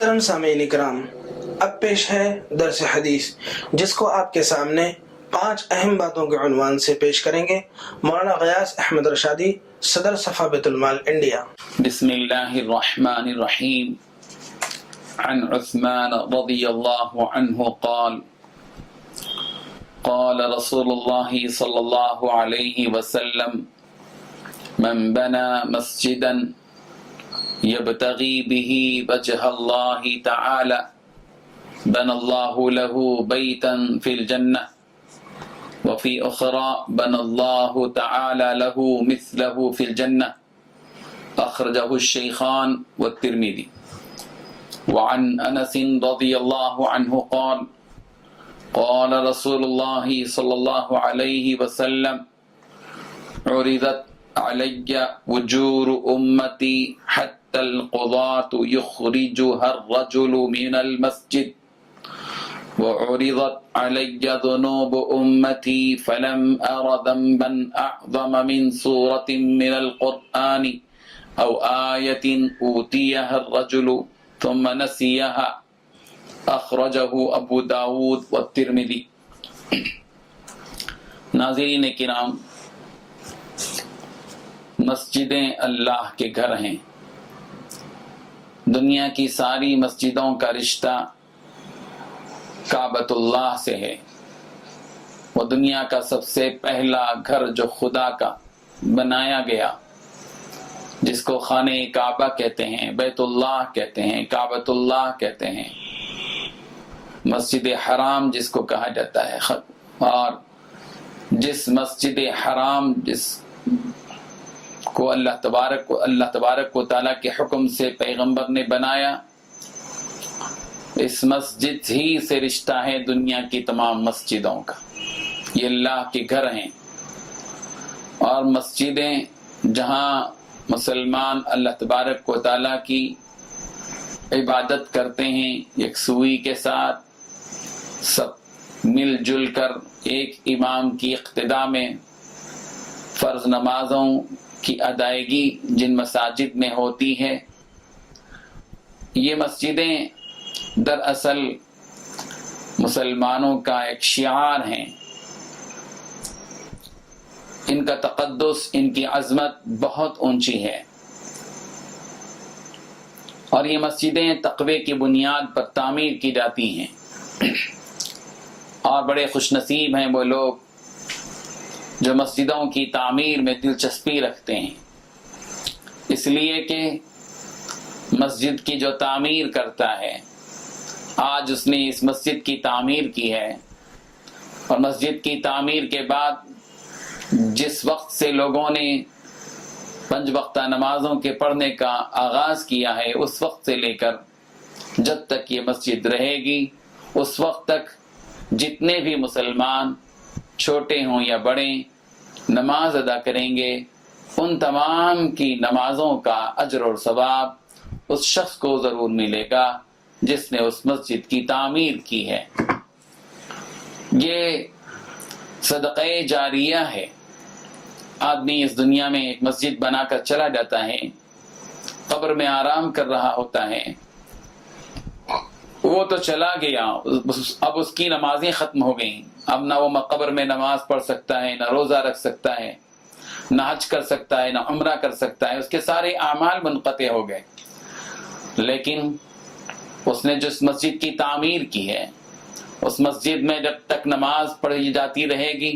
محترم سامعین کرام، اب پیش ہے درس حدیث، جس کو آپ کے سامنے 5 اہم باتوں کے عنوان سے پیش کریں گے مولانا غیاث احمد رشادی، صدر صفا بیت المال انڈیا۔ بسم اللہ الرحمن الرحیم۔ عن عثمان رضی اللہ عنہ قال قال رسول اللہ صلی اللہ علیہ وسلم من بنا مسجدا يبتغي به وجه الله تعالى بنى الله له بيتا في الجنة وفي أخرى بنى الله تعالى له مثله في الجنة أخرجه الشيخان والترمذي۔ وعن أنس رضي الله عنه قال قال رسول الله صلى الله عليه وسلم عرضت علي وجور أمتي حتى القضاة يخرجها الرجل من المسجد وعرضت علي ذنوب أمتي فلم أر ذنبا أعظم من سورة من القرآن أو آية أوتيها الرجل ثم نسيها أخرجه أبو داود والترمذي۔ ناظرین کرام، مسجدیں اللہ کے گھر ہیں۔ دنیا کی ساری مسجدوں کا رشتہ کعبۃ اللہ سے ہے۔ وہ دنیا کا سب سے پہلا گھر جو خدا کا بنایا گیا، جس کو خانہ کعبہ کہتے ہیں، بیت اللہ کہتے ہیں، کعبۃ اللہ کہتے ہیں، مسجد حرام جس کو کہا جاتا ہے۔ اور جس مسجد حرام جس کو اللہ تبارک و تعالیٰ کے حکم سے پیغمبر نے بنایا، اس مسجد ہی سے رشتہ ہے دنیا کی تمام مسجدوں کا۔ یہ اللہ کے گھر ہیں، اور مسجدیں جہاں مسلمان اللہ تبارک و تعالیٰ کی عبادت کرتے ہیں یکسوئی کے ساتھ، سب مل جل کر ایک امام کی اقتداء میں فرض نمازوں کی ادائیگی جن مساجد میں ہوتی ہے، یہ مسجدیں دراصل مسلمانوں کا ایک شعار ہیں۔ ان کا تقدس، ان کی عظمت بہت اونچی ہے، اور یہ مسجدیں تقوی کی بنیاد پر تعمیر کی جاتی ہیں۔ اور بڑے خوش نصیب ہیں وہ لوگ جو مسجدوں کی تعمیر میں دلچسپی رکھتے ہیں، اس لیے کہ مسجد کی جو تعمیر کرتا ہے، آج اس نے اس مسجد کی تعمیر کی ہے، اور مسجد کی تعمیر کے بعد جس وقت سے لوگوں نے 5 وقتہ نمازوں کے پڑھنے کا آغاز کیا ہے، اس وقت سے لے کر جب تک یہ مسجد رہے گی، اس وقت تک جتنے بھی مسلمان چھوٹے ہوں یا بڑے نماز ادا کریں گے، ان تمام کی نمازوں کا اجر اور ثواب اس شخص کو ضرور ملے گا جس نے اس مسجد کی تعمیر کی ہے۔ یہ صدقہ جاریہ ہے۔ آدمی اس دنیا میں ایک مسجد بنا کر چلا جاتا ہے، قبر میں آرام کر رہا ہوتا ہے، وہ تو چلا گیا، اب اس کی نمازیں ختم ہو گئیں، اب نہ وہ قبر میں نماز پڑھ سکتا ہے، نہ روزہ رکھ سکتا ہے، نہ حج کر سکتا ہے، نہ عمرہ کر سکتا ہے، اس کے سارے اعمال منقطع ہو گئے۔ لیکن اس نے جس مسجد کی تعمیر کی ہے، اس مسجد میں جب تک نماز پڑھی جاتی رہے گی،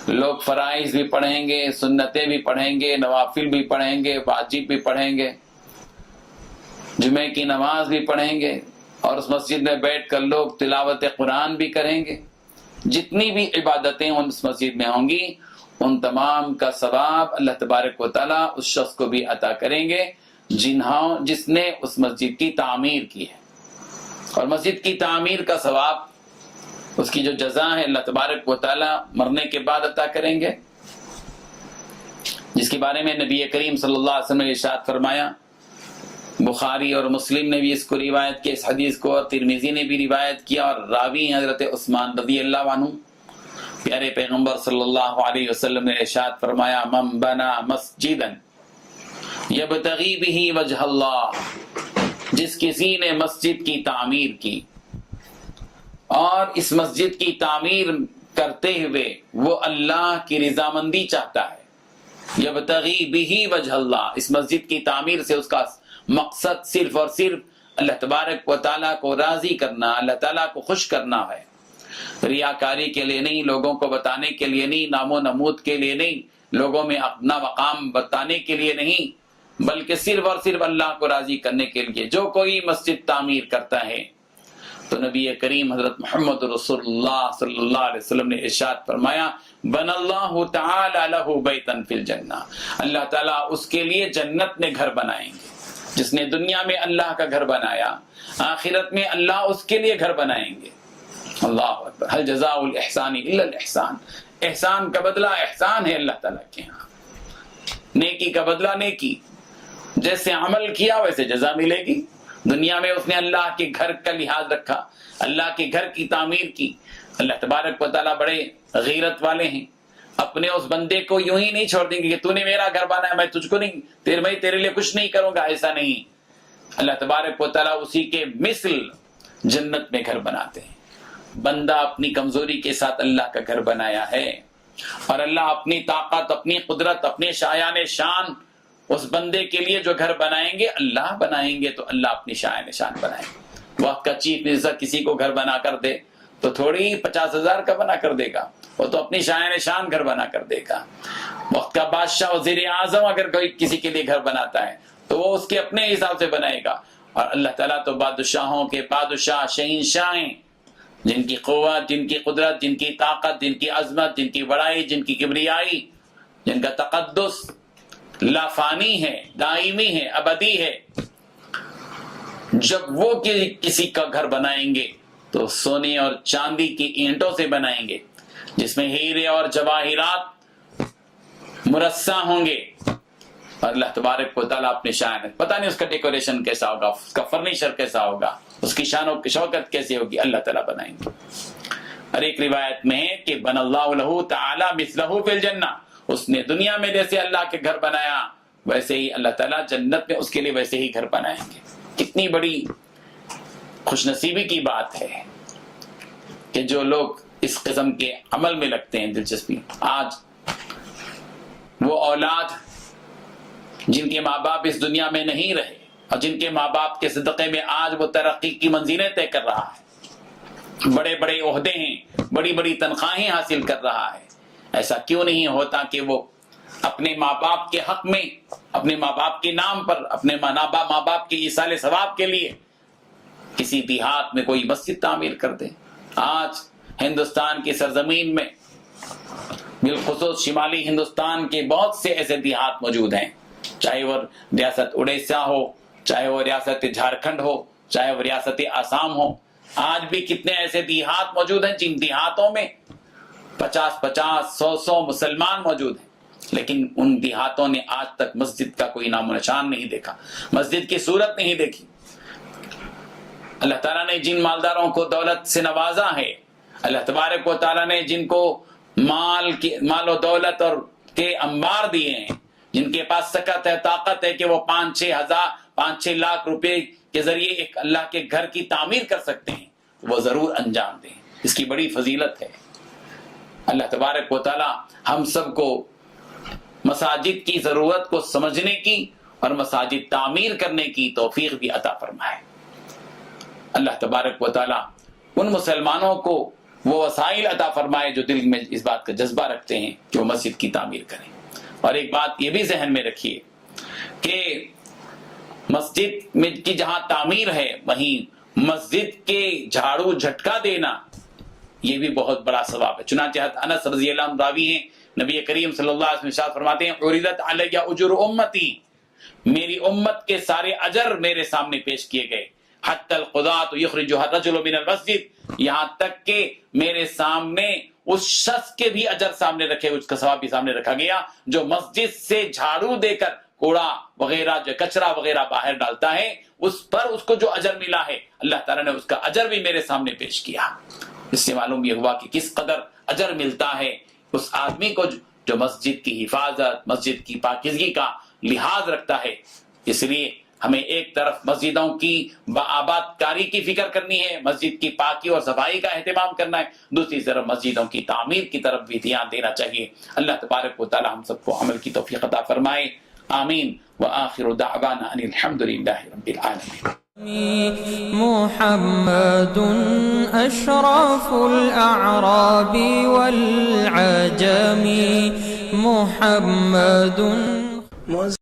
لوگ فرائض بھی پڑھیں گے، سنتیں بھی پڑھیں گے، نوافل بھی پڑھیں گے، واجب بھی پڑھیں گے، جمعے کی نماز بھی پڑھیں گے، اور اس مسجد میں بیٹھ کر لوگ تلاوت قرآن بھی کریں گے۔ جتنی بھی عبادتیں اس مسجد میں ہوں گی، ان تمام کا ثواب اللہ تبارک و تعالیٰ اس شخص کو بھی عطا کریں گے جس نے اس مسجد کی تعمیر کی ہے۔ اور مسجد کی تعمیر کا ثواب، اس کی جو جزا ہے، اللہ تبارک و تعالیٰ مرنے کے بعد عطا کریں گے، جس کے بارے میں نبی کریم صلی اللہ علیہ وسلم نے ارشاد فرمایا۔ بخاری اور مسلم نے بھی اس کو روایت کیا، اس حدیث کو، اور ترمذی نے بھی روایت کیا، اور راوی حضرت عثمان رضی اللہ عنہ۔ پیارے پیغمبر صلی اللہ علیہ وسلم نے ارشاد فرمایا، من بنا مسجدا یبتغی بہ وجہ اللہ جس کسی نے مسجد کی تعمیر کی اور اس مسجد کی تعمیر کرتے ہوئے وہ اللہ کی رضامندی چاہتا ہے، یبتغی بہ وجہ اللہ، اس مسجد کی تعمیر سے اس کا مقصد صرف اور صرف اللہ تبارک و تعالیٰ کو راضی کرنا، اللہ تعالیٰ کو خوش کرنا ہے، ریاکاری کے لیے نہیں، لوگوں کو بتانے کے لیے نہیں، نام و نمود کے لیے نہیں، لوگوں میں اپنا مقام بتانے کے لیے نہیں، بلکہ صرف اور صرف اللہ کو راضی کرنے کے لیے جو کوئی مسجد تعمیر کرتا ہے، تو نبی کریم حضرت محمد رسول اللہ صلی اللہ علیہ وسلم نے ارشاد فرمایا، بن اللہ تعالی لہ بیتا فی الجنہ، اللہ تعالیٰ اس کے لیے جنت میں گھر بنائیں گے۔ جس نے دنیا میں اللہ کا گھر بنایا، آخرت میں اللہ اس کے لیے گھر بنائیں گے۔ اللہ اکبر، هل جزاء الاحسان الا الاحسان، احسان کا بدلہ احسان ہے اللہ تعالیٰ کے ہاں، نیکی کا بدلہ نیکی، جیسے عمل کیا ویسے جزا ملے گی۔ دنیا میں اس نے اللہ کے گھر کا لحاظ رکھا، اللہ کے گھر کی تعمیر کی۔ اللہ تبارک و تعالیٰ بڑے غیرت والے ہیں، اپنے اس بندے کو یوں ہی نہیں چھوڑ دیں گے کہ تو نے میرا گھر بنایا میں تجھ کو نہیں، میں تیرے لیے کچھ نہیں کروں گا، ایسا نہیں۔ اللہ تبارک و تعالیٰ اسی کے مثل جنت میں گھر بناتے ہیں۔ بندہ اپنی کمزوری کے ساتھ اللہ کا گھر بنایا ہے، اور اللہ اپنی طاقت، اپنی قدرت، اپنے شایان شان اس بندے کے لیے جو گھر بنائیں گے، اللہ بنائیں گے تو اللہ اپنی شایان شان بنائیں گے۔ وقت کا چیف منسٹر کسی کو گھر بنا کر دے تو تھوڑی 50,000 کا بنا کر دے گا، وہ تو اپنی شایان شان گھر بنا کر دے گا۔ وقت کا بادشاہ، وزیر اعظم اگر کوئی کسی کے لیے گھر بناتا ہے تو وہ اس کے اپنے حساب سے بنائے گا، اور اللہ تعالیٰ تو بادشاہوں کے بادشاہ، شہنشاہ ہیں، جن کی قوت، جن کی قدرت، جن کی طاقت، جن کی عظمت، جن کی بڑائی، جن کی کبریائی، جن کا تقدس لا فانی ہے، دائمی ہے، ابدی ہے۔ جب وہ کسی کا گھر بنائیں گے تو سونے اور چاندی کی اینٹوں سے بنائیں گے، جس میں ہیرے اور جواہرات مرصع ہوں گے، اور اللہ تبارک و تعالیٰ اپنے شان، پتہ نہیں اس کا ڈیکوریشن کیسا ہوگا، اس کا فرنیچر کیسا ہوگا، اس کی شان و شوکت کیسی ہوگی، اللہ تعالیٰ بنائیں گے۔ اور ایک روایت میں ہے کہ بن اللہ لہ تعالی مثلہ فی الجنہ، اس نے دنیا میں جیسے اللہ کے گھر بنایا ویسے ہی اللہ تعالیٰ جنت میں اس کے لیے ویسے ہی گھر بنائیں گے۔ کتنی بڑی خوش نصیبی کی بات ہے کہ جو لوگ اس قسم کے عمل میں لگتے ہیں دلچسپی۔ آج وہ اولاد جن کے ماں باپ اس دنیا میں نہیں رہے اور جن کے ماں باپ کے صدقے میں آج وہ ترقی کی منزلیں طے کر رہا ہے، بڑے بڑے عہدے ہیں، بڑی بڑی تنخواہیں حاصل کر رہا ہے، ایسا کیوں نہیں ہوتا کہ وہ اپنے ماں باپ کے حق میں، اپنے ماں باپ کے نام پر، اپنے ماں باپ کے ایصال ثواب کے لیے کسی دیہات میں کوئی مسجد تعمیر کر دے۔ آج ہندوستان کی سرزمین میں، بالخصوص شمالی ہندوستان کے بہت سے ایسے دیہات موجود ہیں، چاہے وہ ریاست اڑیسہ ہو، چاہے وہ ریاست جھارکھنڈ ہو، چاہے وہ ریاست آسام ہو، آج بھی کتنے ایسے دیہات موجود ہیں جن دیہاتوں میں 50 100 مسلمان موجود ہیں، لیکن ان دیہاتوں نے آج تک مسجد کا کوئی نام و نشان نہیں دیکھا، مسجد کی صورت نہیں دیکھی۔ اللہ تعالیٰ نے جن مالداروں کو دولت سے نوازا ہے، اللہ تبارک و تعالیٰ نے جن کو مال و دولت اور کے انبار دیے ہیں، جن کے پاس سکت ہے، طاقت ہے کہ وہ 5-6 لاکھ روپے کے ذریعے ایک اللہ کے گھر کی تعمیر کر سکتے ہیں، وہ ضرور انجام دیں، اس کی بڑی فضیلت ہے۔ اللہ تبارک و تعالیٰ ہم سب کو مساجد کی ضرورت کو سمجھنے کی اور مساجد تعمیر کرنے کی توفیق بھی عطا فرمائے۔ اللہ تبارک و تعالیٰ ان مسلمانوں کو وہ وسائل عطا فرمائے جو دل میں اس بات کا جذبہ رکھتے ہیں کہ وہ مسجد کی تعمیر کریں۔ اور ایک بات یہ بھی ذہن میں رکھیے کہ مسجد میں کی جہاں تعمیر ہے وہیں مسجد کے جھاڑو جھٹکا دینا یہ بھی بہت بڑا ثواب ہے۔ چنانچہ انس رضی اللہ عنہ راوی ہیں، نبی کریم صلی اللہ علیہ وسلم ارشاد فرماتے ہیں، عرضت علی اجر امتی، میری امت کے سارے اجر میرے سامنے پیش کیے گئے، حتی القضاۃ یخرجها الرجل من المسجد، یہاں تک کہ میرے سامنے اس شخص کے بھی اجر سامنے رکھے، اس کا ثواب بھی سامنے رکھا گیا جو مسجد سے جھاڑو دے کر کوڑا وغیرہ جو کچرا وغیرہ باہر ڈالتا ہے، اس پر اس کو جو اجر ملا ہے اللہ تعالیٰ نے اس کا اجر بھی میرے سامنے پیش کیا۔ اس سے معلوم یہ ہوا کہ کس قدر اجر ملتا ہے اس آدمی کو جو مسجد کی حفاظت، مسجد کی پاکیزگی کا لحاظ رکھتا ہے۔ اس لیے ہمیں ایک طرف مسجدوں کی آباد کاری کی فکر کرنی ہے، مسجد کی پاکی اور صفائی کا اہتمام کرنا ہے، دوسری طرف مسجدوں کی تعمیر کی طرف بھی دھیان دینا چاہیے۔ اللہ تبارک و تعالی ہم سب کو عمل کی توفیق عطا فرمائے، آمین۔ وآخر دعوانا ان الحمد للہ رب العالمین۔ محمد أشرف الأعراب والعجم محمد